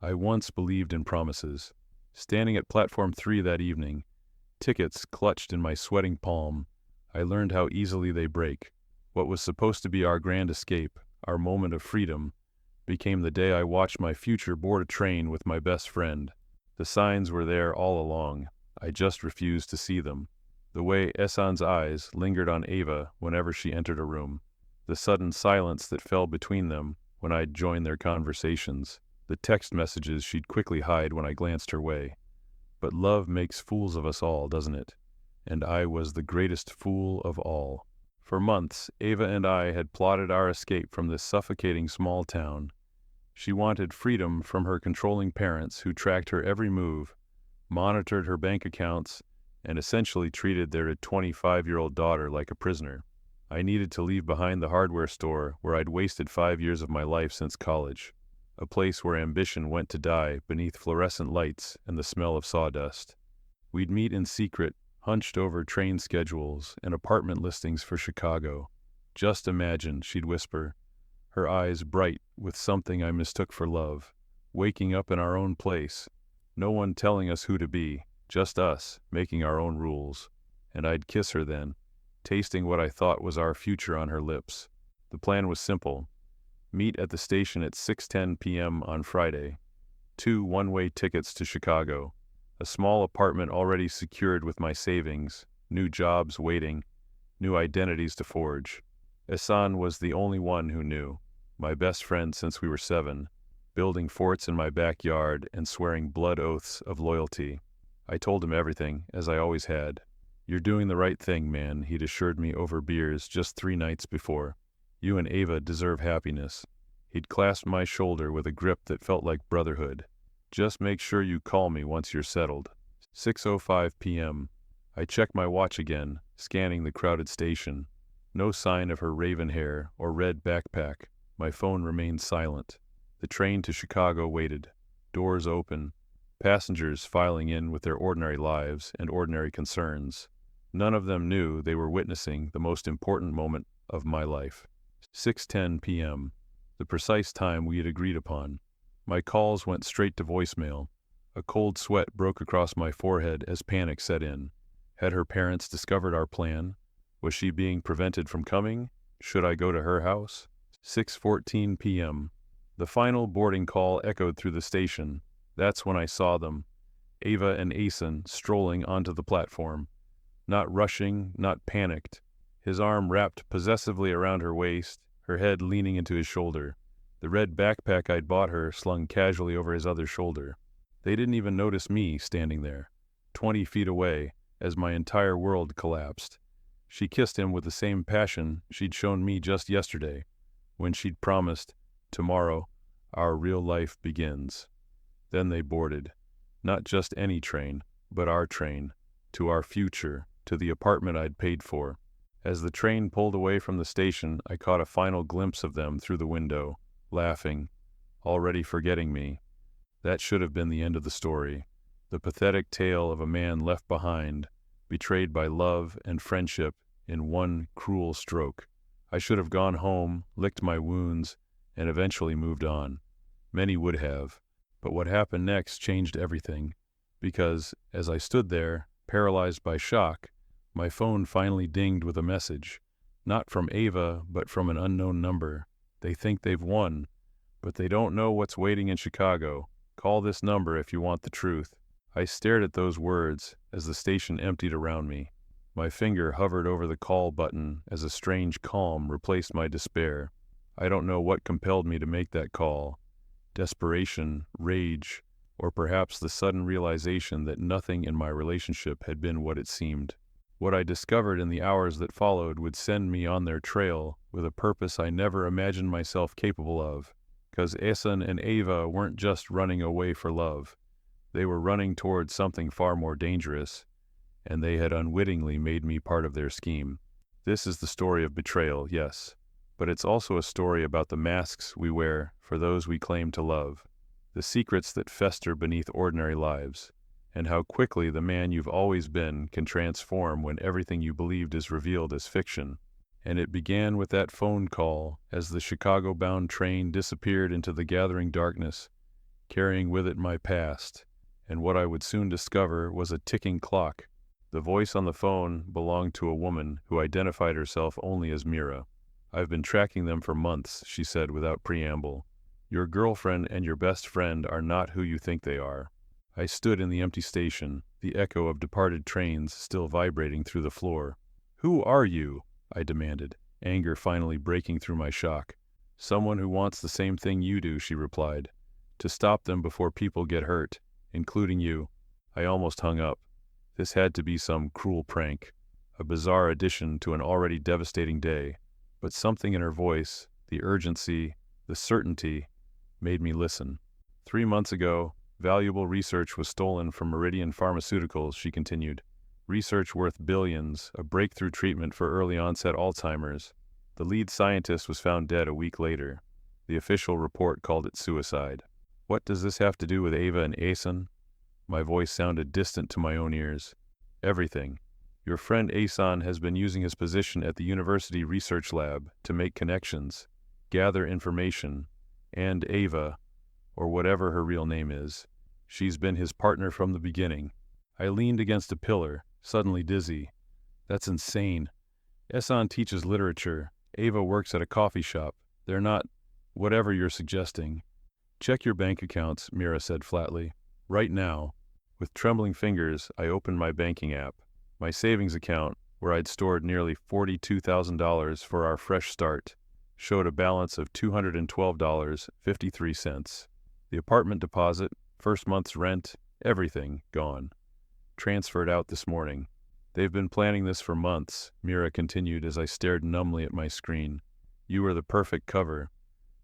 I once believed in promises. Standing at platform 3 that evening, tickets clutched in my sweating palm, I learned how easily they break. What was supposed to be our grand escape, our moment of freedom, became the day I watched my future board a train with my best friend. The signs were there all along. I just refused to see them. The way Ehsan's eyes lingered on Ava whenever she entered a room. The sudden silence that fell between them when I'd join their conversations. The text messages she'd quickly hide when I glanced her way. But love makes fools of us all, doesn't it? And I was the greatest fool of all. For months, Ava and I had plotted our escape from this suffocating small town. She wanted freedom from her controlling parents who tracked her every move, monitored her bank accounts, and essentially treated their 25-year-old daughter like a prisoner. I needed to leave behind the hardware store where I'd wasted 5 years of my life since college, a place where ambition went to die beneath fluorescent lights and the smell of sawdust. We'd meet in secret, hunched over train schedules and apartment listings for Chicago. "Just imagine," she'd whisper, her eyes bright with something I mistook for love, waking up in our own place, no one telling us who to be, just us, making our own rules. And I'd kiss her then, tasting what I thought was our future on her lips. The plan was simple. Meet at the station at 6:10 p.m. on Friday. 2 one-way tickets to Chicago. A small apartment already secured with my savings, new jobs waiting, new identities to forge. Ehsan was the only one who knew, my best friend since we were 7, building forts in my backyard and swearing blood oaths of loyalty. I told him everything, as I always had. "You're doing the right thing, man," he'd assured me over beers just 3 nights before. "You and Ava deserve happiness." He'd clasped my shoulder with a grip that felt like brotherhood. "Just make sure you call me once you're settled." 6:05 p.m. I checked my watch again, scanning the crowded station. No sign of her raven hair or red backpack. My phone remained silent. The train to Chicago waited. Doors open. Passengers filing in with their ordinary lives and ordinary concerns. None of them knew they were witnessing the most important moment of my life. 6:10 p.m. The precise time we had agreed upon. My calls went straight to voicemail. A cold sweat broke across my forehead as panic set in. Had her parents discovered our plan? Was she being prevented from coming? Should I go to her house? 6:14 p.m. The final boarding call echoed through the station. That's when I saw them, Ava and Ehsan, strolling onto the platform. Not rushing, not panicked. His arm wrapped possessively around her waist, her head leaning into his shoulder. The red backpack I'd bought her slung casually over his other shoulder. They didn't even notice me standing there, 20 feet away, as my entire world collapsed. She kissed him with the same passion she'd shown me just yesterday, when she'd promised, "Tomorrow, our real life begins." Then they boarded. Not just any train, but our train, to our future, to the apartment I'd paid for. As the train pulled away from the station, I caught a final glimpse of them through the window, laughing, already forgetting me. That should have been the end of the story. The pathetic tale of a man left behind, betrayed by love and friendship in one cruel stroke. I should have gone home, licked my wounds, and eventually moved on. Many would have. But what happened next changed everything. Because, as I stood there, paralyzed by shock, my phone finally dinged with a message. Not from Ava, but from an unknown number. "They think they've won, but they don't know what's waiting in Chicago. Call this number if you want the truth." I stared at those words as the station emptied around me. My finger hovered over the call button as a strange calm replaced my despair. I don't know what compelled me to make that call. Desperation, rage, or perhaps the sudden realization that nothing in my relationship had been what it seemed. What I discovered in the hours that followed would send me on their trail with a purpose I never imagined myself capable of. Because Ehsan and Ava weren't just running away for love. They were running towards something far more dangerous, and they had unwittingly made me part of their scheme. This is the story of betrayal, yes, but it's also a story about the masks we wear for those we claim to love, the secrets that fester beneath ordinary lives, and how quickly the man you've always been can transform when everything you believed is revealed as fiction. And it began with that phone call as the Chicago-bound train disappeared into the gathering darkness. carrying with it my past, and what I would soon discover was a ticking clock. The voice on the phone belonged to a woman who identified herself only as Mira. "I've been tracking them for months," she said without preamble. "Your girlfriend and your best friend are not who you think they are." I stood in the empty station, the echo of departed trains still vibrating through the floor. "Who are you?" I demanded, anger finally breaking through my shock. "Someone who wants the same thing you do," she replied. "To stop them before people get hurt, including you." I almost hung up. This had to be some cruel prank, a bizarre addition to an already devastating day. But something in her voice, the urgency, the certainty, made me listen. 3 months ago, valuable research was stolen from Meridian Pharmaceuticals, she continued. Research worth billions, a breakthrough treatment for early-onset Alzheimer's. The lead scientist was found dead a week later. The official report called it suicide. What does this have to do with Ava and Ehsan? My voice sounded distant to my own ears. Everything. Your friend Ehsan has been using his position at the university research lab to make connections, gather information, and Ava, or whatever her real name is, she's been his partner from the beginning. I leaned against a pillar, suddenly dizzy. That's insane. Ehsan teaches literature. Ava works at a coffee shop. They're not whatever you're suggesting. Check your bank accounts, Mira said flatly. Right now. With trembling fingers, I opened my banking app. My savings account, where I'd stored nearly $42,000 for our fresh start, showed a balance of $212.53. The apartment deposit, first month's rent, everything gone. Transferred out this morning. They've been planning this for months, Mira continued as I stared numbly at my screen. You were the perfect cover.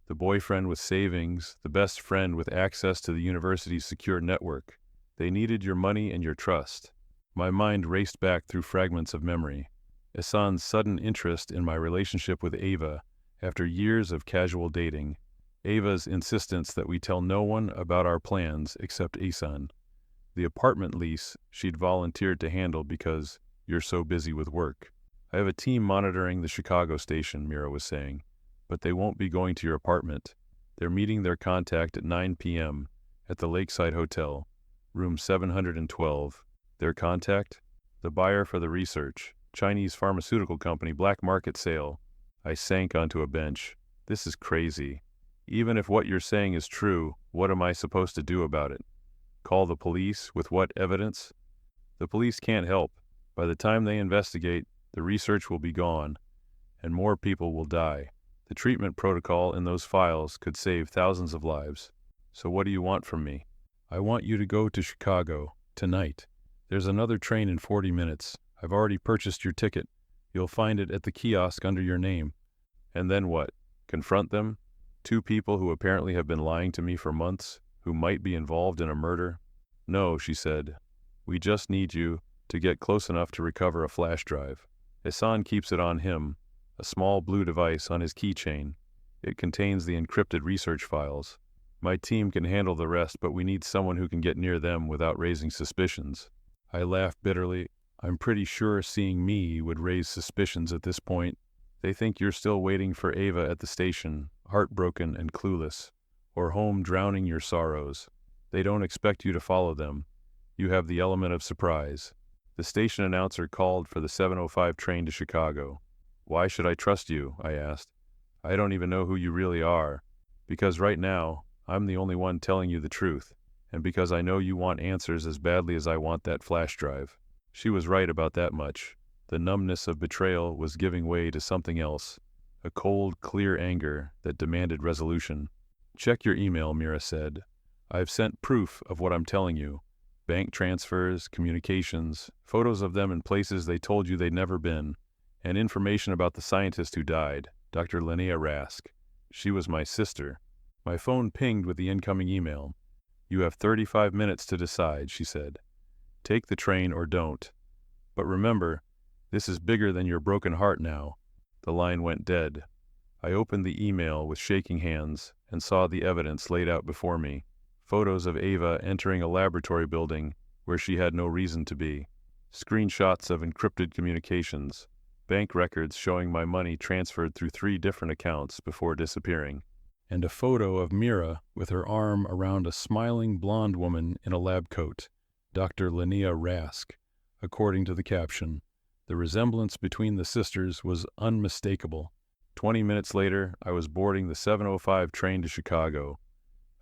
The boyfriend with savings, the best friend with access to the university's secure network. They needed your money and your trust. My mind raced back through fragments of memory. Ehsan's sudden interest in my relationship with Ava after years of casual dating. Ava's insistence that we tell no one about our plans except Ehsan. The apartment lease she'd volunteered to handle because you're so busy with work. I have a team monitoring the Chicago station, Mira was saying, but they won't be going to your apartment. They're meeting their contact at 9 p.m. at the Lakeside Hotel, room 712. Their contact? The buyer for the research, Chinese pharmaceutical company, black market sale. I sank onto a bench. This is crazy. Even if what you're saying is true, what am I supposed to do about it? Call the police? With what evidence? The police can't help. By the time they investigate, the research will be gone, and more people will die. The treatment protocol in those files could save thousands of lives. So what do you want from me? I want you to go to Chicago, tonight. There's another train in 40 minutes. I've already purchased your ticket. You'll find it at the kiosk under your name. And then what? Confront them? 2 people who apparently have been lying to me for months, who might be involved in a murder? No, she said. We just need you to get close enough to recover a flash drive. Ehsan keeps it on him, a small blue device on his keychain. It contains the encrypted research files. My team can handle the rest, but we need someone who can get near them without raising suspicions. I laughed bitterly. I'm pretty sure seeing me would raise suspicions at this point. They think you're still waiting for Ava at the station, heartbroken and clueless, or home drowning your sorrows. They don't expect you to follow them. You have the element of surprise. The station announcer called for the 7:05 train to Chicago. Why should I trust you? I asked. I don't even know who you really are. Because right now, I'm the only one telling you the truth. And because I know you want answers as badly as I want that flash drive. She was right about that much. The numbness of betrayal was giving way to something else, a cold, clear anger that demanded resolution. Check your email, Mira said. I've sent proof of what I'm telling you. Bank transfers, communications, photos of them in places they told you they'd never been, and information about the scientist who died, Dr. Linnea Rask. She was my sister. My phone pinged with the incoming email. You have 35 minutes to decide, she said. Take the train or don't. But remember, this is bigger than your broken heart now. The line went dead. I opened the email with shaking hands and saw the evidence laid out before me. Photos of Ava entering a laboratory building where she had no reason to be. Screenshots of encrypted communications. Bank records showing my money transferred through 3 different accounts before disappearing. and a photo of Mira with her arm around a smiling blonde woman in a lab coat, Dr. Linnea Rask, according to the caption. The resemblance between the sisters was unmistakable. 20 minutes later, I was boarding the 7:05 train to Chicago,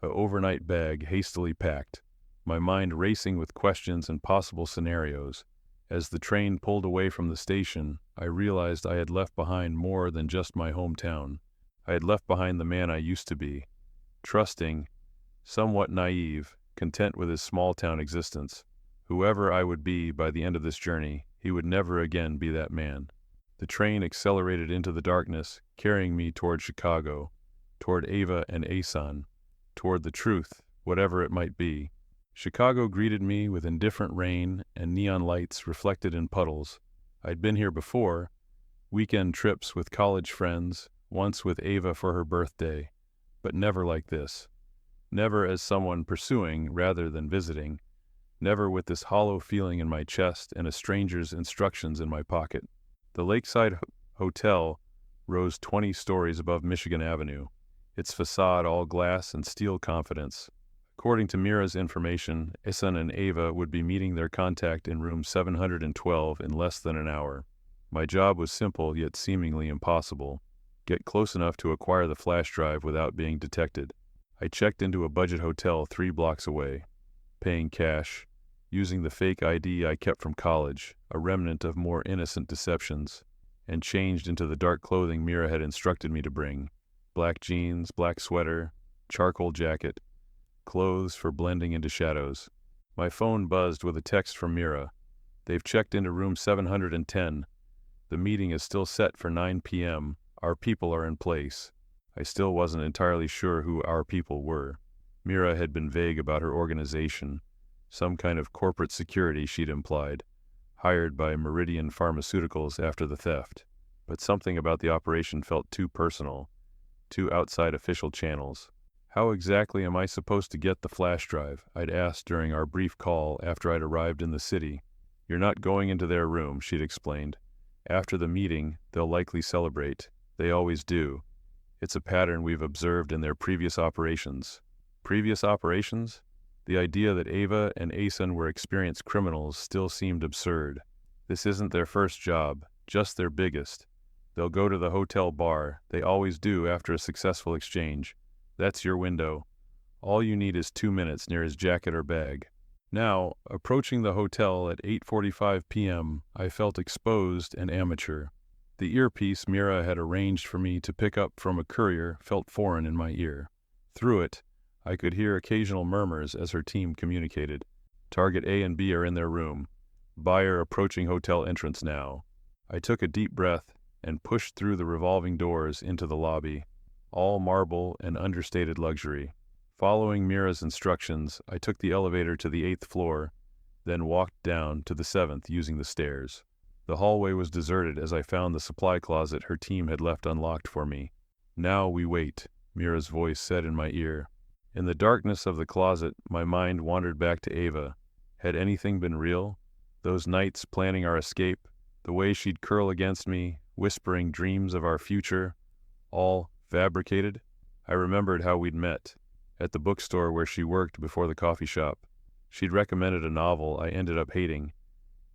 an overnight bag hastily packed, my mind racing with questions and possible scenarios. As the train pulled away from the station, I realized I had left behind more than just my hometown. I had left behind the man I used to be, trusting, somewhat naive, content with his small-town existence. Whoever I would be by the end of this journey, he would never again be that man. The train accelerated into the darkness, carrying me toward Chicago, toward Ava and Ehsan, toward the truth, whatever it might be. Chicago greeted me with indifferent rain and neon lights reflected in puddles. I'd been here before, weekend trips with college friends, once with Ava for her birthday, but never like this. Never as someone pursuing rather than visiting. Never with this hollow feeling in my chest and a stranger's instructions in my pocket. The Lakeside Hotel rose 20 stories above Michigan Avenue, its facade all glass and steel confidence. According to Mira's information, Ehsan and Ava would be meeting their contact in room 712 in less than an hour. My job was simple yet seemingly impossible. Get close enough to acquire the flash drive without being detected. I checked into a budget hotel 3 blocks away, paying cash, using the fake ID I kept from college, a remnant of more innocent deceptions, and changed into the dark clothing Mira had instructed me to bring. Black jeans, black sweater, charcoal jacket, clothes for blending into shadows. My phone buzzed with a text from Mira. They've checked into room 710. The meeting is still set for 9 p.m. Our people are in place. I still wasn't entirely sure who our people were. Mira had been vague about her organization, some kind of corporate security she'd implied, hired by Meridian Pharmaceuticals after the theft. But something about the operation felt too personal, too outside official channels. How exactly am I supposed to get the flash drive? I'd asked during our brief call after I'd arrived in the city. You're not going into their room, she'd explained. After the meeting, they'll likely celebrate. They always do. It's a pattern we've observed in their previous operations. Previous operations? The idea that Ava and Ehsan were experienced criminals still seemed absurd. This isn't their first job, just their biggest. They'll go to the hotel bar. They always do after a successful exchange. That's your window. All you need is 2 minutes near his jacket or bag. Now, approaching the hotel at 8:45 p.m., I felt exposed and amateur. The earpiece Mira had arranged for me to pick up from a courier felt foreign in my ear. Through it, I could hear occasional murmurs as her team communicated. Target A and B are in their room. Buyer approaching hotel entrance now. I took a deep breath and pushed through the revolving doors into the lobby. All marble and understated luxury. Following Mira's instructions, I took the elevator to the 8th floor, then walked down to the 7th using the stairs. The hallway was deserted as I found the supply closet her team had left unlocked for me. Now we wait, Mira's voice said in my ear. In the darkness of the closet, my mind wandered back to Ava. Had anything been real? Those nights planning our escape, the way she'd curl against me, whispering dreams of our future, all fabricated? I remembered how we'd met, at the bookstore where she worked before the coffee shop. She'd recommended a novel I ended up hating,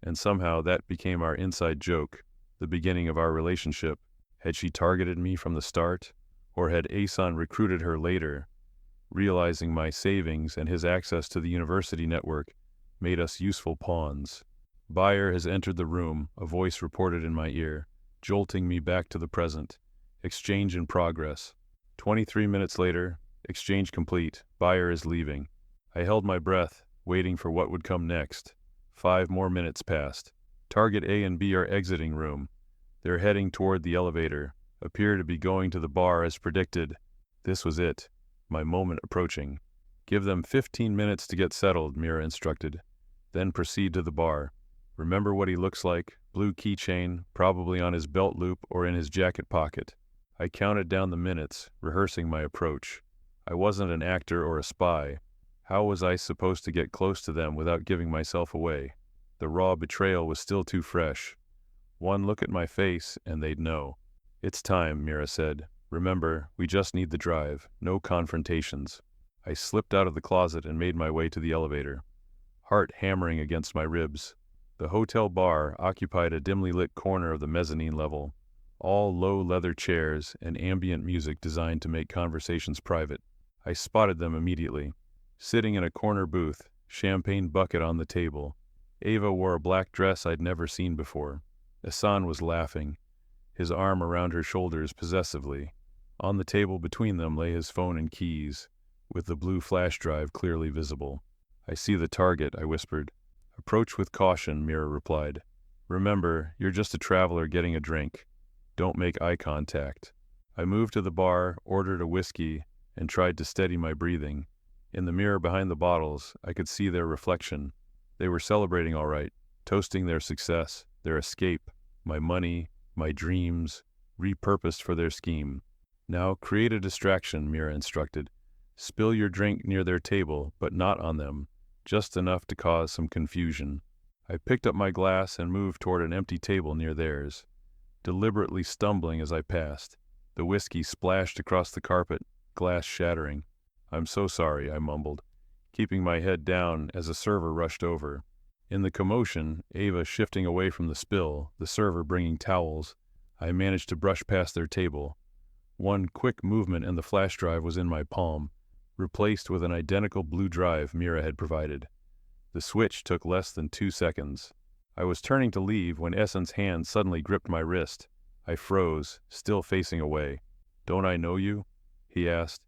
and somehow that became our inside joke, the beginning of our relationship. Had she targeted me from the start, or had Ehsan recruited her later, realizing my savings and his access to the university network made us useful pawns? Buyer has entered the room, a voice reported in my ear, jolting me back to the present. Exchange in progress. 23 minutes later, exchange complete. Buyer is leaving. I held my breath, waiting for what would come next. 5 more minutes passed. Target A and B are exiting room. They're heading toward the elevator, appear to be going to the bar as predicted. This was it, my moment approaching. Give them 15 minutes to get settled, Mira instructed. Then proceed to the bar. Remember what he looks like, blue keychain, probably on his belt loop or in his jacket pocket. I counted down the minutes, rehearsing my approach. I wasn't an actor or a spy. How was I supposed to get close to them without giving myself away? The raw betrayal was still too fresh. One look at my face, and they'd know. It's time, Mira said, Remember, we just need the drive, no confrontations. I slipped out of the closet and made my way to the elevator, heart hammering against my ribs. The hotel bar occupied a dimly lit corner of the mezzanine level, all low leather chairs and ambient music designed to make conversations private. I spotted them immediately. Sitting in a corner booth, champagne bucket on the table, Ava wore a black dress I'd never seen before. Ehsan was laughing, his arm around her shoulders possessively. On the table between them lay his phone and keys, with the blue flash drive clearly visible. "I see the target," I whispered. "Approach with caution," Mira replied. "Remember, you're just a traveler getting a drink. Don't make eye contact." I moved to the bar, ordered a whiskey, and tried to steady my breathing. In the mirror behind the bottles, I could see their reflection. They were celebrating all right, toasting their success, their escape, my money, my dreams, repurposed for their scheme. "Now create a distraction," Mira instructed. "Spill your drink near their table, but not on them, just enough to cause some confusion." I picked up my glass and moved toward an empty table near theirs, deliberately stumbling as I passed. The whiskey splashed across the carpet, glass shattering. "I'm so sorry," I mumbled, keeping my head down as a server rushed over. In the commotion, Ava shifting away from the spill, the server bringing towels, I managed to brush past their table. One quick movement and the flash drive was in my palm, replaced with an identical blue drive Mira had provided. The switch took less than 2 seconds. I was turning to leave when Ehsan's hand suddenly gripped my wrist. I froze, still facing away. "Don't I know you?" he asked,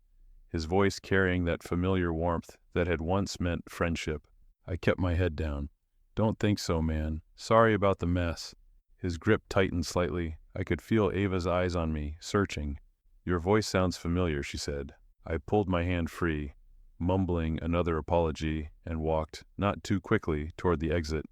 his voice carrying that familiar warmth that had once meant friendship. I kept my head down. "Don't think so, man. Sorry about the mess." His grip tightened slightly. I could feel Ava's eyes on me, searching. "Your voice sounds familiar," she said. I pulled my hand free, mumbling another apology, and walked, not too quickly, toward the exit,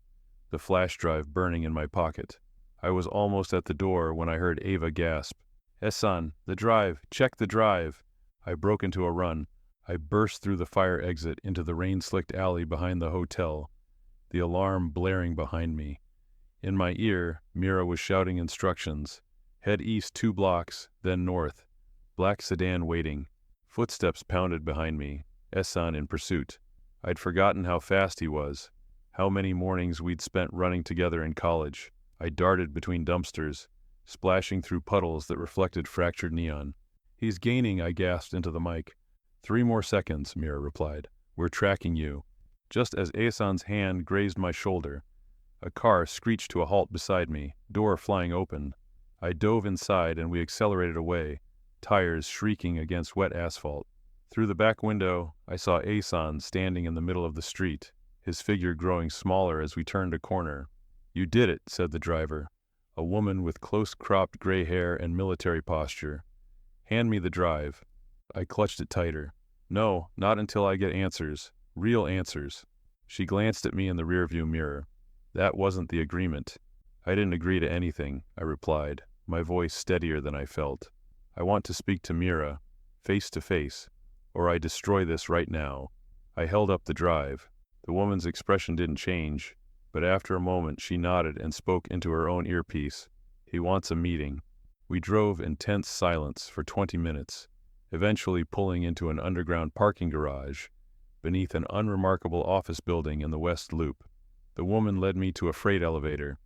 the flash drive burning in my pocket. I was almost at the door when I heard Ava gasp, "Ehsan, the drive! Check the drive!" I broke into a run. I burst through the fire exit into the rain-slicked alley behind the hotel, the alarm blaring behind me. In my ear, Mira was shouting instructions. "Head east 2 blocks, then north. Black sedan waiting." Footsteps pounded behind me, Ehsan in pursuit. I'd forgotten how fast he was, how many mornings we'd spent running together in college. I darted between dumpsters, splashing through puddles that reflected fractured neon. "He's gaining," I gasped into the mic. 3 more seconds, Mira replied. "We're tracking you." Just as Ehsan's hand grazed my shoulder, a car screeched to a halt beside me, door flying open. I dove inside and we accelerated away, tires shrieking against wet asphalt. Through the back window, I saw Ehsan standing in the middle of the street, his figure growing smaller as we turned a corner. "You did it," said the driver, a woman with close-cropped gray hair and military posture. "Hand me the drive." I clutched it tighter. "No, not until I get answers. Real answers." She glanced at me in the rearview mirror. "That wasn't the agreement." "I didn't agree to anything," I replied, my voice steadier than I felt. "I want to speak to Mira, face to face, or I destroy this right now." I held up the drive. The woman's expression didn't change, but after a moment she nodded and spoke into her own earpiece. "He wants a meeting." We drove in tense silence for 20 minutes, eventually pulling into an underground parking garage beneath an unremarkable office building in the West Loop. The woman led me to a freight elevator,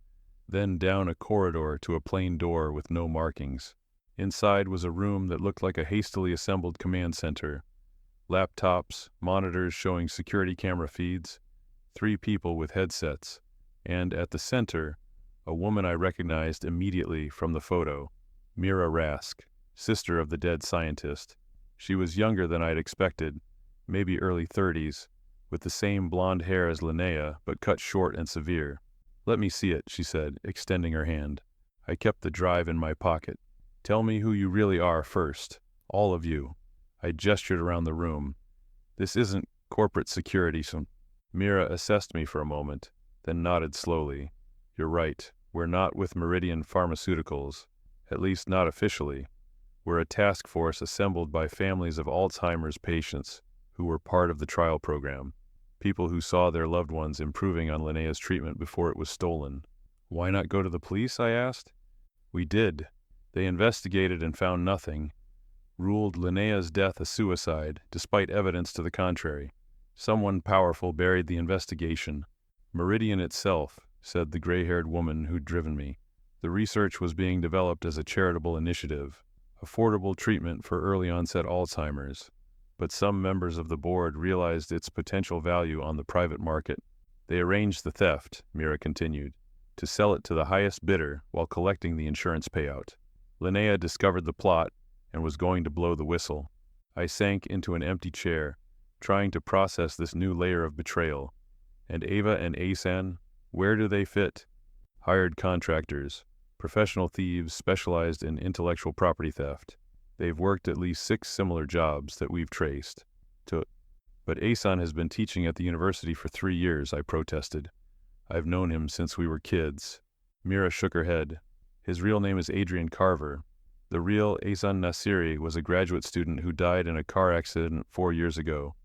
then down a corridor to a plain door with no markings. Inside was a room that looked like a hastily assembled command center. Laptops, monitors showing security camera feeds, 3 people with headsets, and at the center, a woman I recognized immediately from the photo, Mira Rask, sister of the dead scientist. She was younger than I'd expected, maybe early 30s, with the same blonde hair as Linnea, but cut short and severe. "Let me see it," she said, extending her hand. I kept the drive in my pocket. "Tell me who you really are first. All of you." I gestured around the room. "This isn't corporate security, so..." Mira assessed me for a moment, then nodded slowly. "You're right. We're not with Meridian Pharmaceuticals, at least not officially. We're a task force assembled by families of Alzheimer's patients who were part of the trial program, people who saw their loved ones improving on Linnea's treatment before it was stolen." "Why not go to the police?" I asked. "We did. They investigated and found nothing. ruled Linnea's death a suicide, despite evidence to the contrary. Someone powerful buried the investigation. Meridian itself, said the gray-haired woman who'd driven me. The research was being developed as a charitable initiative, affordable treatment for early-onset Alzheimer's. But some members of the board realized its potential value on the private market. They arranged the theft, Mira continued, to sell it to the highest bidder while collecting the insurance payout. Linnea discovered the plot and was going to blow the whistle. I sank into an empty chair, trying to process this new layer of betrayal. And Ava and Ehsan, where do they fit? Hired contractors, professional thieves specialized in intellectual property theft. They've worked at least 6 similar jobs that we've traced. But Ehsan has been teaching at the university for 3 years, I protested. I've known him since we were kids. Mira shook her head. His real name is Adrian Carver. The real Ehsan Nasiri was a graduate student who died in a car accident 4 years ago.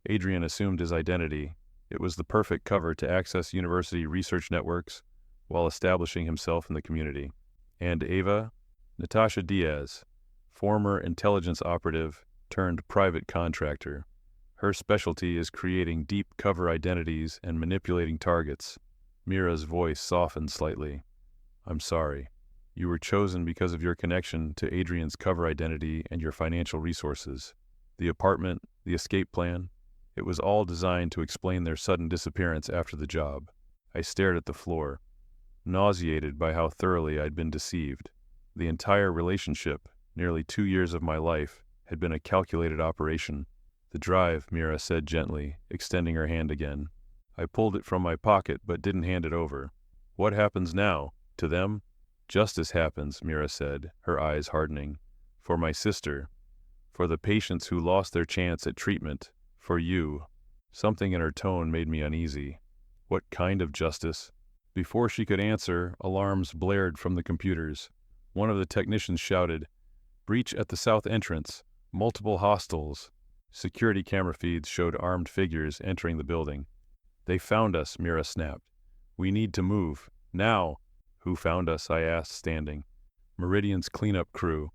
Adrian assumed his identity. It was the perfect cover to access university research networks while establishing himself in the community. And Ava? Natasha Diaz, former intelligence operative turned private contractor. Her specialty is creating deep cover identities and manipulating targets. Mira's voice softened slightly. I'm sorry. You were chosen because of your connection to Adrian's cover identity and your financial resources. The apartment, the escape plan, it was all designed to explain their sudden disappearance after the job. I stared at the floor, nauseated by how thoroughly I'd been deceived. The entire relationship, nearly 2 years of my life, had been a calculated operation. The drive, Mira said gently, extending her hand again. I pulled it from my pocket but didn't hand it over. What happens now? To them? Justice happens, Mira said, her eyes hardening. For my sister. For the patients who lost their chance at treatment. For you. Something in her tone made me uneasy. What kind of justice? Before she could answer, alarms blared from the computers. One of the technicians shouted, "Breach at the south entrance. Multiple hostiles." Security camera feeds showed armed figures entering the building. They found us, Mira snapped. We need to move. Now. Who found us? I asked, standing. Meridian's cleanup crew.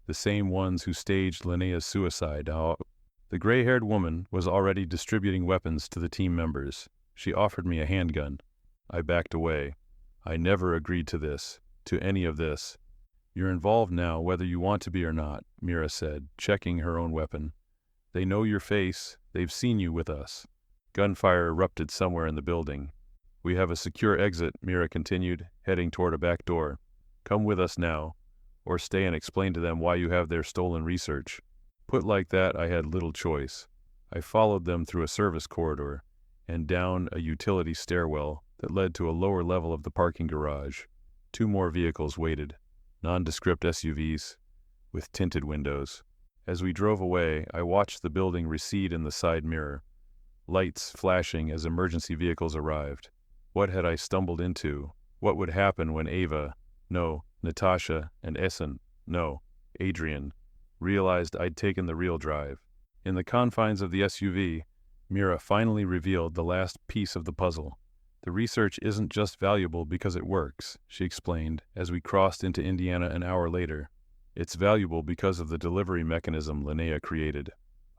The same ones who staged Linnea's suicide. The gray-haired woman was already distributing weapons to the team members. She offered me a handgun. I backed away. I never agreed to this, to any of this. You're involved now, whether you want to be or not, Mira said, checking her own weapon. They know your face. They've seen you with us. Gunfire erupted somewhere in the building. We have a secure exit, Mira continued, heading toward a back door. Come with us now, or stay and explain to them why you have their stolen research. Put like that, I had little choice. I followed them through a service corridor and down a utility stairwell that led to a lower level of the parking garage. 2 more vehicles waited, nondescript SUVs with tinted windows. As we drove away, I watched the building recede in the side mirror, lights flashing as emergency vehicles arrived. What had I stumbled into? What would happen when Ava, no, Natasha, and Ehsan, no, Adrian, realized I'd taken the real drive? In the confines of the SUV, Mira finally revealed the last piece of the puzzle. The research isn't just valuable because it works, she explained as we crossed into Indiana an hour later. It's valuable because of the delivery mechanism Linnea created,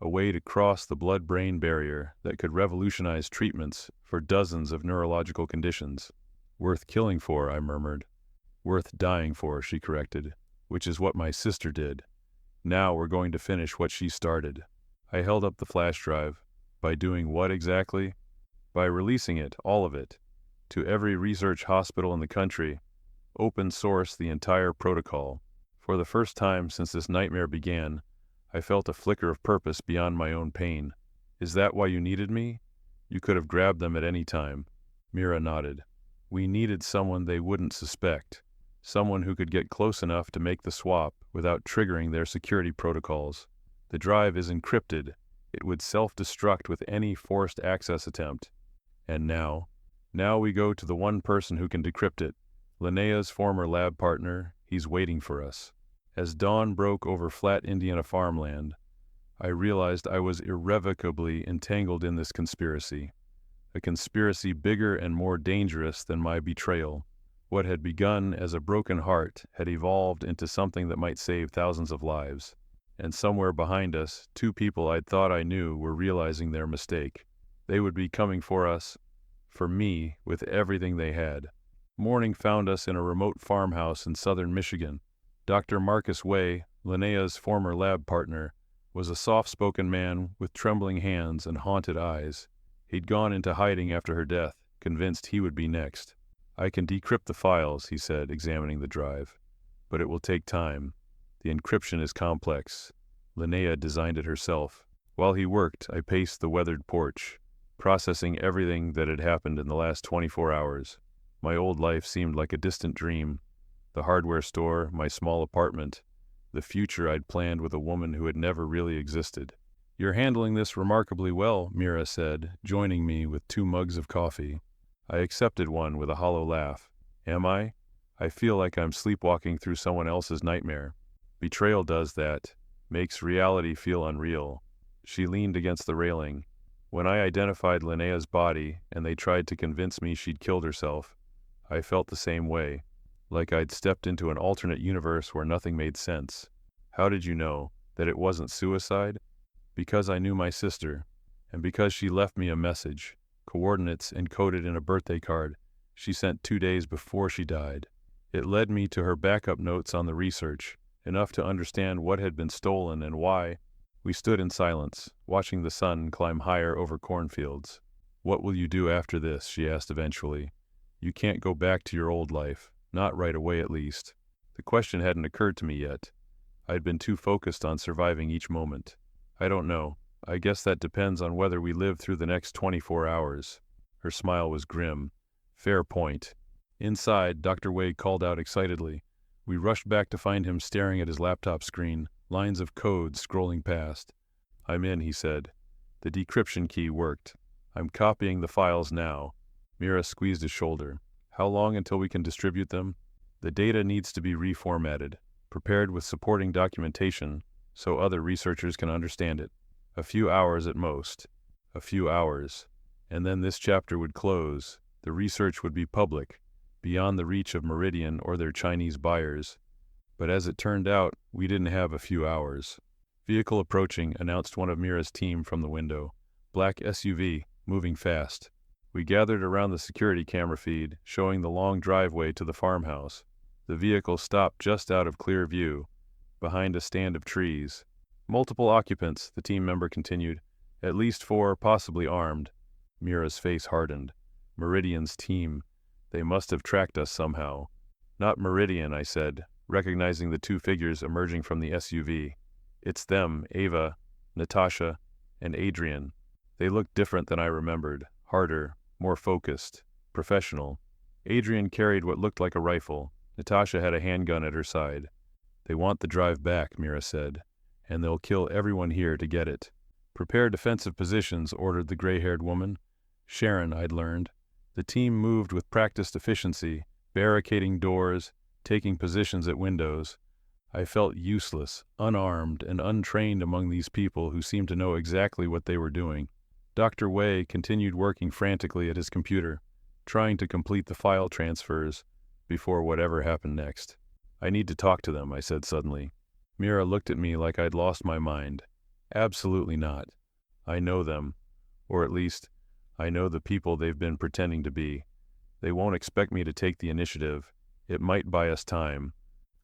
a way to cross the blood-brain barrier that could revolutionize treatments for dozens of neurological conditions. Worth killing for, I murmured. Worth dying for, she corrected, which is what my sister did. Now we're going to finish what she started. I held up the flash drive. By doing what exactly? By releasing it, all of it, to every research hospital in the country. Open source the entire protocol. For the first time since this nightmare began, I felt a flicker of purpose beyond my own pain. Is that why you needed me? You could have grabbed them at any time. Mira nodded. We needed someone they wouldn't suspect. Someone who could get close enough to make the swap without triggering their security protocols. The drive is encrypted. It would self-destruct with any forced access attempt. And now we go to the one person who can decrypt it. Linnea's former lab partner. He's waiting for us. As dawn broke over flat Indiana farmland, I realized I was irrevocably entangled in this conspiracy. A conspiracy bigger and more dangerous than my betrayal. What had begun as a broken heart had evolved into something that might save thousands of lives. and somewhere behind us, two people I'd thought I knew were realizing their mistake. They would be coming for us, for me, with everything they had. Morning found us in a remote farmhouse in southern Michigan. Dr. Marcus Way, Linnea's former lab partner, was a soft-spoken man with trembling hands and haunted eyes. He'd gone into hiding after her death, convinced he would be next. "I can decrypt the files," he said, examining the drive. "But it will take time. The encryption is complex. Linnea designed it herself." While he worked, I paced the weathered porch, processing everything that had happened in the last 24 hours. My old life seemed like a distant dream. The hardware store, my small apartment, the future I'd planned with a woman who had never really existed. "You're handling this remarkably well," Mira said, joining me with 2 mugs of coffee. I accepted one with a hollow laugh. "Am I? I feel like I'm sleepwalking through someone else's nightmare. Betrayal does that, makes reality feel unreal." She leaned against the railing. "When I identified Linnea's body and they tried to convince me she'd killed herself, I felt the same way, like I'd stepped into an alternate universe where nothing made sense." "How did you know that it wasn't suicide?" "Because I knew my sister, and because she left me a message, coordinates encoded in a birthday card she sent 2 days before she died. It led me to her backup notes on the research, enough to understand what had been stolen and why." We stood in silence, watching the sun climb higher over cornfields. "What will you do after this?" she asked eventually. "You can't go back to your old life, not right away at least." The question hadn't occurred to me yet. I'd been too focused on surviving each moment. "I don't know. I guess that depends on whether we live through the next 24 hours. Her smile was grim. "Fair point." Inside, Dr. Wade called out excitedly. We rushed back to find him staring at his laptop screen, lines of code scrolling past. "I'm in," he said. "The decryption key worked. I'm copying the files now." Mira squeezed his shoulder. "How long until we can distribute them?" "The data needs to be reformatted, prepared with supporting documentation, so other researchers can understand it. A few hours at most." A few hours. And then this chapter would close. The research would be public, beyond the reach of Meridian or their Chinese buyers. But as it turned out, we didn't have a few hours. "Vehicle approaching," announced one of Mira's team from the window. "Black SUV, moving fast." We gathered around the security camera feed, showing the long driveway to the farmhouse. The vehicle stopped just out of clear view, behind a stand of trees. "Multiple occupants," the team member continued. "At least 4, possibly armed." Mira's face hardened. "Meridian's team. They must have tracked us somehow." "Not Meridian," I said, recognizing the 2 figures emerging from the SUV. "It's them, Ava, Natasha, and Adrian." They looked different than I remembered, harder, more focused, professional. Adrian carried what looked like a rifle. Natasha had a handgun at her side. "They want the drive back," Mira said, "and they'll kill everyone here to get it." "Prepare defensive positions," ordered the gray-haired woman. Sharon, I'd learned. The team moved with practiced efficiency, barricading doors, taking positions at windows. I felt useless, unarmed, and untrained among these people who seemed to know exactly what they were doing. Dr. Way continued working frantically at his computer, trying to complete the file transfers before whatever happened next. "I need to talk to them," I said suddenly. Mira looked at me like I'd lost my mind. "Absolutely not. I know them, or at least, I know the people they've been pretending to be. They won't expect me to take the initiative. It might buy us time.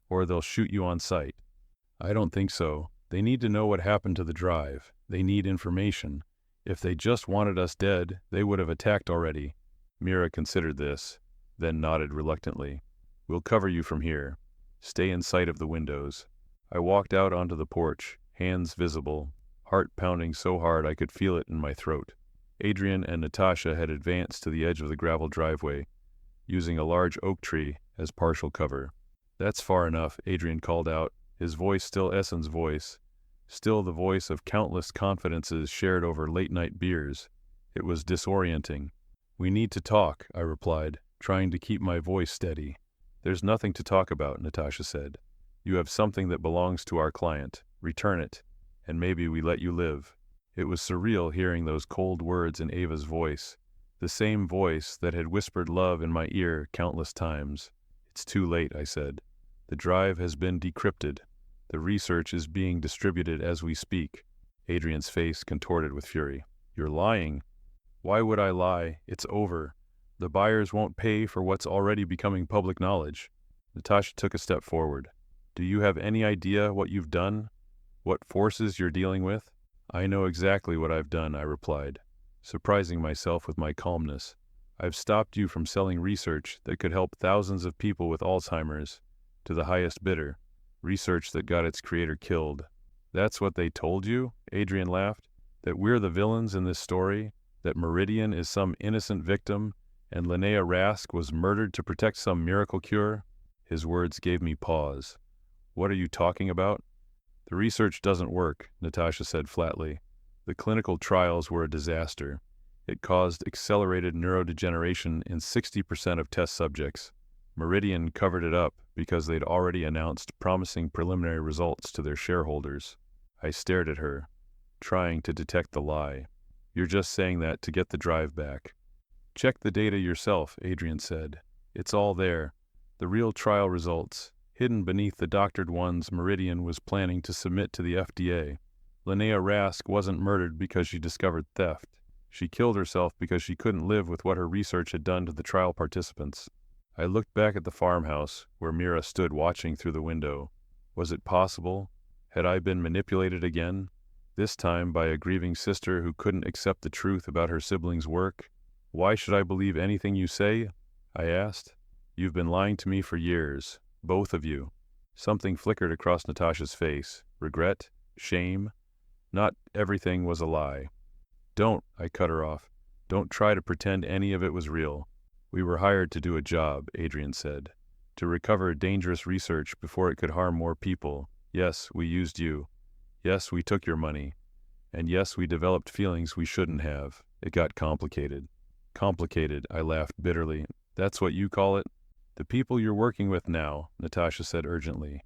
Or they'll shoot you on sight." "I don't think so. They need to know what happened to the drive. They need information. If they just wanted us dead, they would have attacked already." Mira considered this, then nodded reluctantly. "We'll cover you from here. Stay in sight of the windows." I walked out onto the porch, hands visible, heart pounding so hard I could feel it in my throat. Adrian and Natasha had advanced to the edge of the gravel driveway, using a large oak tree as partial cover. "That's far enough," Adrian called out, his voice still Ehsan's voice, still the voice of countless confidences shared over late-night beers. It was disorienting. "We need to talk," I replied, trying to keep my voice steady. "There's nothing to talk about," Natasha said. "You have something that belongs to our client. Return it, and maybe we let you live." It was surreal hearing those cold words in Ava's voice, the same voice that had whispered love in my ear countless times. "It's too late," I said. "The drive has been decrypted. The research is being distributed as we speak. Adrian's face contorted with fury. You're lying. Why would I lie? It's over. The buyers won't pay for what's already becoming public knowledge. Natasha took a step forward. Do you have any idea what you've done? What forces you're dealing with? I know exactly what I've done, I replied, surprising myself with my calmness. I've stopped you from selling research that could help thousands of people with Alzheimer's to the highest bidder, research that got its creator killed. That's what they told you? Adrian laughed. That we're the villains in this story? That Meridian is some innocent victim and Linnea Rask was murdered to protect some miracle cure? His words gave me pause. What are you talking about? The research doesn't work, Natasha said flatly. The clinical trials were a disaster. It caused accelerated neurodegeneration in 60% of test subjects. Meridian covered it up because they'd already announced promising preliminary results to their shareholders. I stared at her, trying to detect the lie. You're just saying that to get the drive back. Check the data yourself, Adrian said. It's all there. The real trial results, hidden beneath the doctored ones Meridian was planning to submit to the FDA. Linnea Rask wasn't murdered because she discovered theft. She killed herself because she couldn't live with what her research had done to the trial participants. I looked back at the farmhouse, where Mira stood watching through the window. Was it possible? Had I been manipulated again? This time by a grieving sister who couldn't accept the truth about her siblings' work? Why should I believe anything you say? I asked. You've been lying to me for years, both of you. Something flickered across Natasha's face. Regret? Shame? Not everything was a lie. Don't, I cut her off. Don't try to pretend any of it was real. We were hired to do a job, Adrian said. To recover dangerous research before it could harm more people. Yes, we used you. Yes, we took your money. And yes, we developed feelings we shouldn't have. It got complicated. Complicated, I laughed bitterly. That's what you call it? The people you're working with now, Natasha said urgently.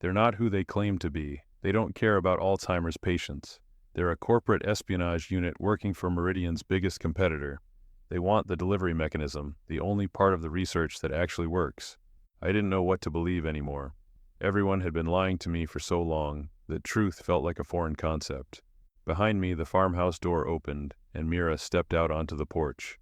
They're not who they claim to be. They don't care about Alzheimer's patients. They're a corporate espionage unit working for Meridian's biggest competitor. They want the delivery mechanism, the only part of the research that actually works. I didn't know what to believe anymore. Everyone had been lying to me for so long that truth felt like a foreign concept. Behind me, the farmhouse door opened, and Mira stepped out onto the porch.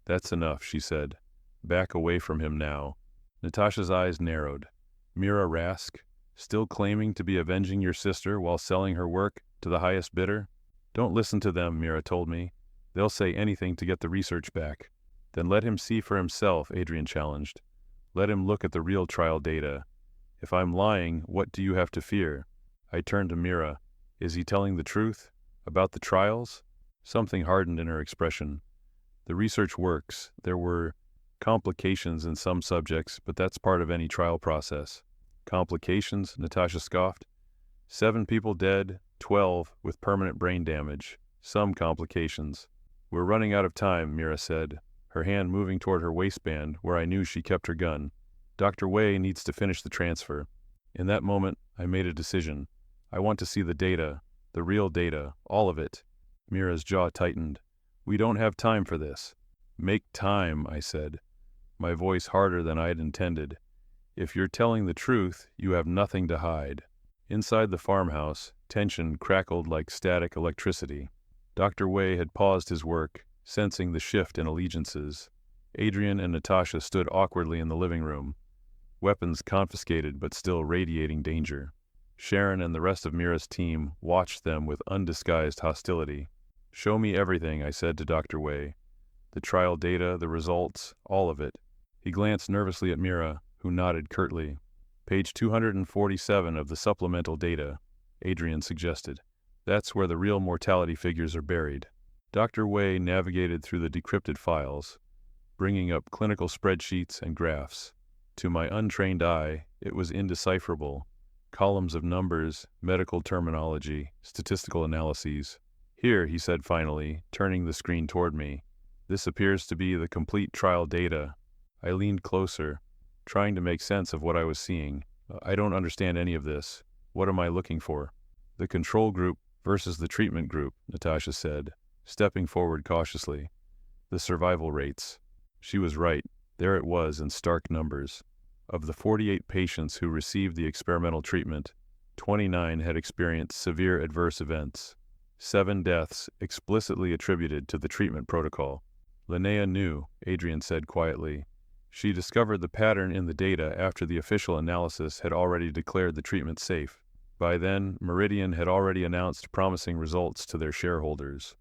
That's enough, she said. Back away from him now. Natasha's eyes narrowed. Mira Rask, still claiming to be avenging your sister while selling her work to the highest bidder? Don't listen to them, Mira told me. They'll say anything to get the research back. Then let him see for himself, Adrian challenged. Let him look at the real trial data. If I'm lying, what do you have to fear? I turned to Mira. Is he telling the truth? About the trials? Something hardened in her expression. The research works. There were complications in some subjects, but that's part of any trial process. Complications? Natasha scoffed. 7 people dead, 12 with permanent brain damage. Some complications. We're running out of time, Mira said, her hand moving toward her waistband where I knew she kept her gun. Dr. Wei needs to finish the transfer. In that moment, I made a decision. I want to see the data, the real data, all of it. Mira's jaw tightened. We don't have time for this. Make time, I said, my voice harder than I had intended. If you're telling the truth, you have nothing to hide. Inside the farmhouse, tension crackled like static electricity. Dr. Wei had paused his work, sensing the shift in allegiances. Adrian and Natasha stood awkwardly in the living room, weapons confiscated but still radiating danger. Sharon and the rest of Mira's team watched them with undisguised hostility. Show me everything, I said to Dr. Wei. The trial data, the results, all of it. He glanced nervously at Mira, who nodded curtly. Page 247 of the supplemental data, Adrian suggested. That's where the real mortality figures are buried. Dr. Wei navigated through the decrypted files, bringing up clinical spreadsheets and graphs. To my untrained eye, it was indecipherable. Columns of numbers, medical terminology, statistical analyses. Here, he said finally, turning the screen toward me. This appears to be the complete trial data. I leaned closer, trying to make sense of what I was seeing. I don't understand any of this. What am I looking for? The control group versus the treatment group, Natasha said, stepping forward cautiously. The survival rates. She was right. There it was in stark numbers. Of the 48 patients who received the experimental treatment, 29 had experienced severe adverse events. 7 deaths explicitly attributed to the treatment protocol. Linnea knew, Adrian said quietly. She discovered the pattern in the data after the official analysis had already declared the treatment safe. By then, Meridian had already announced promising results to their shareholders.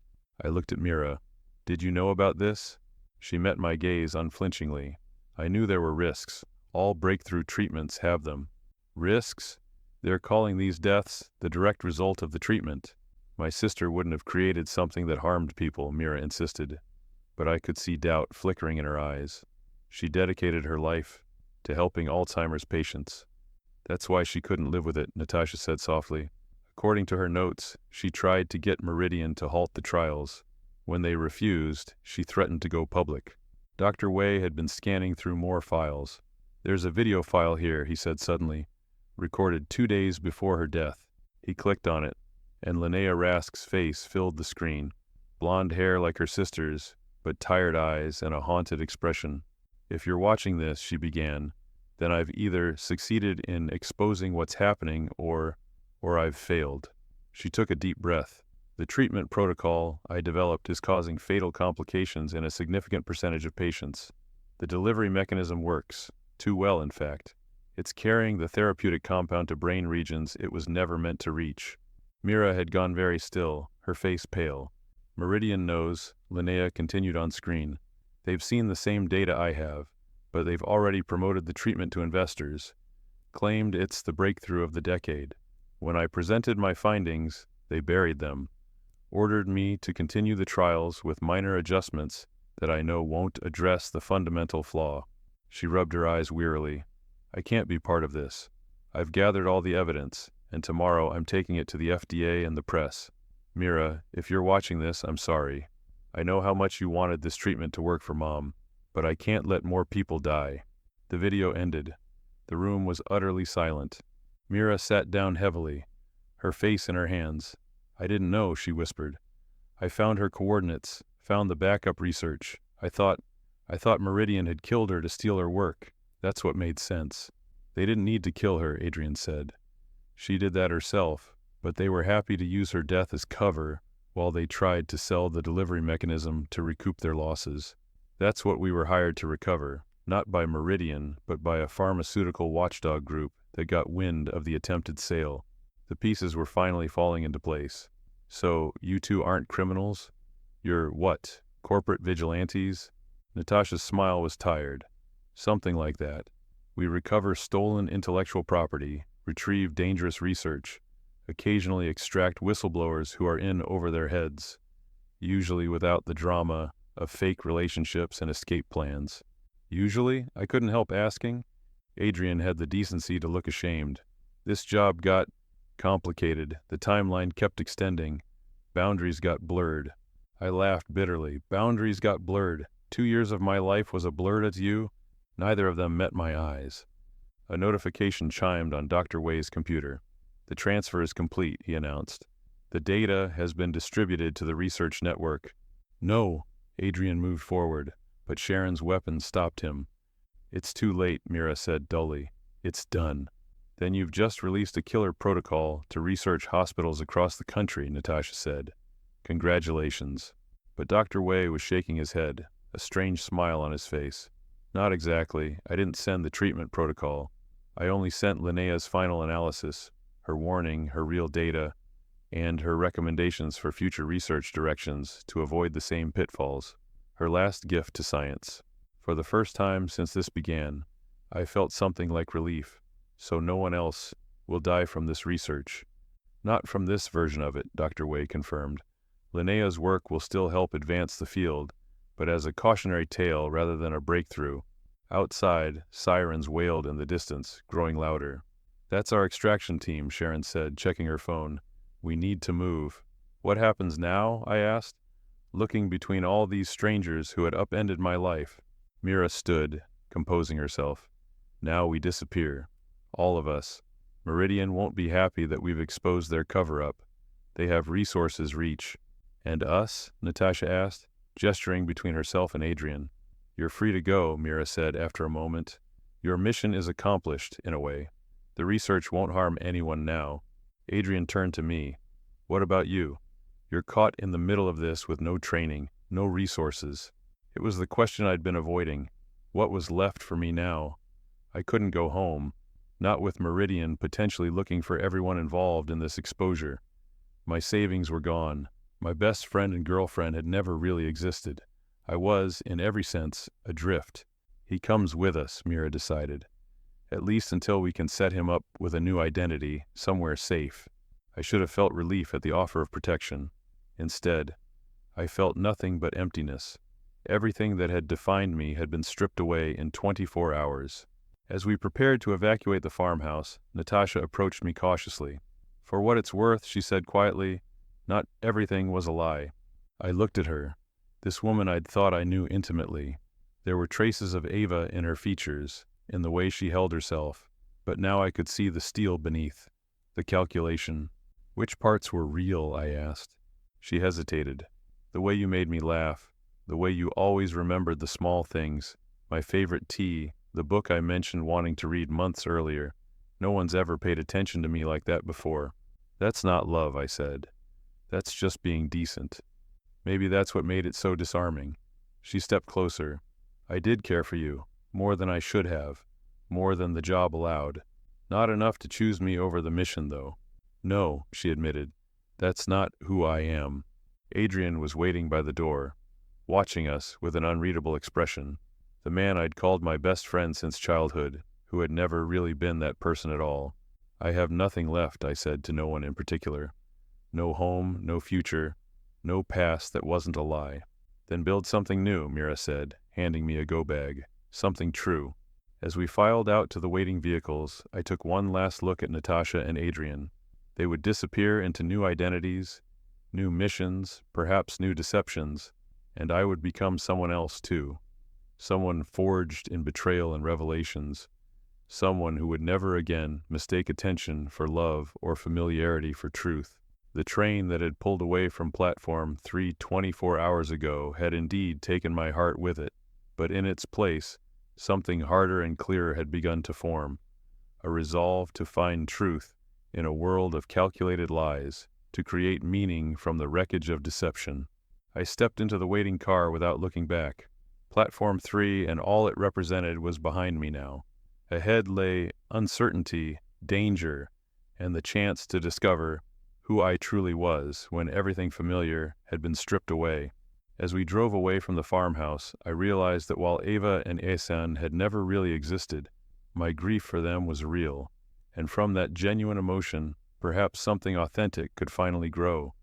I looked at Mira. Did you know about this? She met my gaze unflinchingly. I knew there were risks. All breakthrough treatments have them. Risks? They're calling these deaths the direct result of the treatment. My sister wouldn't have created something that harmed people, Mira insisted. But I could see doubt flickering in her eyes. She dedicated her life to helping Alzheimer's patients. That's why she couldn't live with it, Natasha said softly. According to her notes, she tried to get Meridian to halt the trials. When they refused, she threatened to go public. Dr. Wei had been scanning through more files. There's a video file here, he said suddenly, recorded 2 days before her death. He clicked on it, and Linnea Rask's face filled the screen. Blonde hair like her sister's, but tired eyes and a haunted expression. If you're watching this, she began, then I've either succeeded in exposing what's happening or I've failed. She took a deep breath. The treatment protocol I developed is causing fatal complications in a significant percentage of patients. The delivery mechanism works, too well in fact. It's carrying the therapeutic compound to brain regions it was never meant to reach. Mira had gone very still, her face pale. Meridian knows, Linnea continued on screen. They've seen the same data I have, but they've already promoted the treatment to investors, claimed it's the breakthrough of the decade. When I presented my findings, they buried them, ordered me to continue the trials with minor adjustments that I know won't address the fundamental flaw. She rubbed her eyes wearily. I can't be part of this. I've gathered all the evidence, and tomorrow I'm taking it to the FDA and the press. Mira, if you're watching this, I'm sorry. I know how much you wanted this treatment to work for Mom, but I can't let more people die. The video ended. The room was utterly silent. Mira sat down heavily, her face in her hands. I didn't know, she whispered. I found her coordinates, found the backup research. I thought Meridian had killed her to steal her work. That's what made sense. They didn't need to kill her, Adrian said. She did that herself, but they were happy to use her death as cover while they tried to sell the delivery mechanism to recoup their losses. That's what we were hired to recover, not by Meridian, but by a pharmaceutical watchdog group that got wind of the attempted sale. The pieces were finally falling into place. So, you two aren't criminals? You're what? Corporate vigilantes? Natasha's smile was tired. Something like that. We recover stolen intellectual property, retrieve dangerous research, occasionally extract whistleblowers who are in over their heads, usually without the drama of fake relationships and escape plans. Usually? I couldn't help asking. Adrian had the decency to look ashamed. This job got complicated. The timeline kept extending. Boundaries got blurred. I laughed bitterly. Boundaries got blurred. 2 years of my life was a blur to you? Neither of them met my eyes. A notification chimed on Dr. Wei's computer. The transfer is complete, he announced. The data has been distributed to the research network. No, Adrian moved forward, but Sharon's weapon stopped him. It's too late, Mira said dully. It's done. Then you've just released a killer protocol to research hospitals across the country, Natasha said. Congratulations. But Dr. Wei was shaking his head, a strange smile on his face. Not exactly. I didn't send the treatment protocol. I only sent Linnea's final analysis, her warning, her real data, and her recommendations for future research directions to avoid the same pitfalls. Her last gift to science. For the first time since this began, I felt something like relief. So no one else will die from this research. Not from this version of it, Dr. Wei confirmed. Linnea's work will still help advance the field, but as a cautionary tale rather than a breakthrough. Outside, sirens wailed in the distance, growing louder. That's our extraction team, Sharon said, checking her phone. We need to move. What happens now? I asked, looking between all these strangers who had upended my life. Mira stood, composing herself. Now we disappear. All of us. Meridian won't be happy that we've exposed their cover-up. They have resources reach. And us? Natasha asked, gesturing between herself and Adrian. You're free to go, Mira said after a moment. Your mission is accomplished, in a way. The research won't harm anyone now. Adrian turned to me. What about you? You're caught in the middle of this with no training, no resources. It was the question I'd been avoiding. What was left for me now? I couldn't go home, not with Meridian potentially looking for everyone involved in this exposure. My savings were gone. My best friend and girlfriend had never really existed. I was, in every sense, adrift. He comes with us, Mira decided. At least until we can set him up with a new identity, somewhere safe. I should have felt relief at the offer of protection. Instead, I felt nothing but emptiness. Everything that had defined me had been stripped away in 24 hours. As we prepared to evacuate the farmhouse, Natasha approached me cautiously. For what it's worth, she said quietly, not everything was a lie. I looked at her, this woman I'd thought I knew intimately. There were traces of Ava in her features, in the way she held herself, but now I could see the steel beneath, the calculation. Which parts were real, I asked. She hesitated. The way you made me laugh, the way you always remembered the small things, my favorite tea, the book I mentioned wanting to read months earlier. No one's ever paid attention to me like that before. That's not love, I said. That's just being decent. Maybe that's what made it so disarming. She stepped closer. I did care for you, more than I should have, more than the job allowed. Not enough to choose me over the mission, though. No, she admitted. That's not who I am. Adrian was waiting by the door, watching us with an unreadable expression. The man I'd called my best friend since childhood, who had never really been that person at all. I have nothing left, I said to no one in particular. No home, no future, no past that wasn't a lie. Then build something new, Mira said, handing me a go bag. Something true. As we filed out to the waiting vehicles, I took one last look at Natasha and Adrian. They would disappear into new identities, new missions, perhaps new deceptions, and I would become someone else too. Someone forged in betrayal and revelations. Someone who would never again mistake attention for love or familiarity for truth. The train that had pulled away from platform 3 24 hours ago had indeed taken my heart with it, but in its place, something harder and clearer had begun to form. A resolve to find truth in a world of calculated lies, to create meaning from the wreckage of deception. I stepped into the waiting car without looking back. Platform 3 and all it represented was behind me now. Ahead lay uncertainty, danger, and the chance to discover who I truly was when everything familiar had been stripped away. As we drove away from the farmhouse, I realized that while Ava and Ehsan had never really existed, my grief for them was real, and from that genuine emotion, perhaps something authentic could finally grow.